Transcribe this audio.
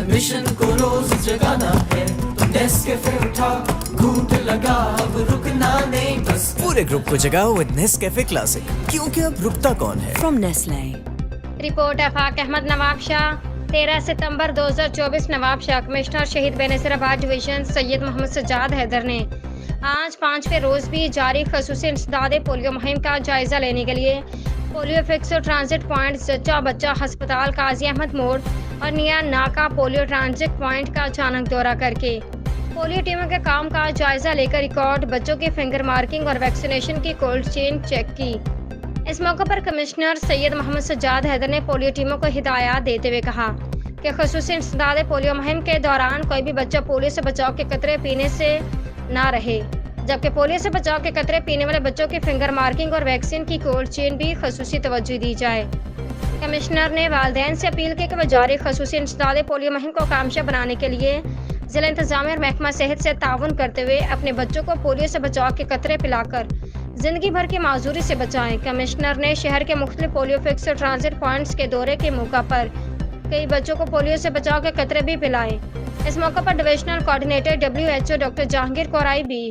Mission को रोज जगाना है, तो नेस्कैफे उठा, घूंट लगा, अब रुकना नहीं बस। पूरे ग्रुप को जगाओ विद नेस्कैफे क्लासिक, क्योंकि अब रुकता कौन है। From Nestle. Report Afaq Ahmad Nawab Shah. 13 सितंबर 2024 नवाब शाह कमिश्नर शहीद बेनज़ीराबाद डिवीज़न सैयद मोहम्मद सज्जाद हैदर ने आज 5वें रोज़ भी जारी खसूसी इंसदाद पोलियो मुहिम का जायज़ा लेने के लिए पोलियो फिक्स ट्रांजिट पॉइंट जच्चा बच्चा अस्पताल काजी अहमद मोड़ और निया नाका पोलियो ट्रांजिट पॉइंट का अचानक दौरा करके पोलियो टीमों के काम का जायज़ा लेकर रिकॉर्ड बच्चों की फिंगर मार्किंग और वैक्सीनेशन की कोल्ड चेन चेक की। इस मौके पर कमिश्नर सैयद मोहम्मद सज्जाद हैदर ने पोलियो टीमों को हिदायत देते हुए कहा कि खसूसी इंसदाद पोलियो मुहिम के दौरान कोई भी बच्चा पोलियो से बचाव के कतरे पीने से ना रहे, जबकि पोलियो से बचाव के कतरे पीने वाले बच्चों की फिंगर मार्किंग और वैक्सीन की कोल्ड चेन भी खसूसी तवज्जो दी जाए। कमिश्नर ने वालिदैन से अपील की कि वह जारी खसूसी इंसदाद पोलियो मुहिम को कामयाब बनाने के लिए जिला इंतजामिया और महकमा सेहत से ताउन करते हुए अपने बच्चों को पोलियो से बचाव के कतरे पिलाकर जिंदगी भर की माजूरी से बचाएं। कमिश्नर ने शहर के मुख्तलिफ पोलियो फिक्स ट्रांजिट पॉइंट्स के दौरे के मौका पर कई बच्चों को पोलियो से बचाव के कतरे भी पिलाए। इस मौके पर divisional coordinator WHO doctor Jahangir Core i भी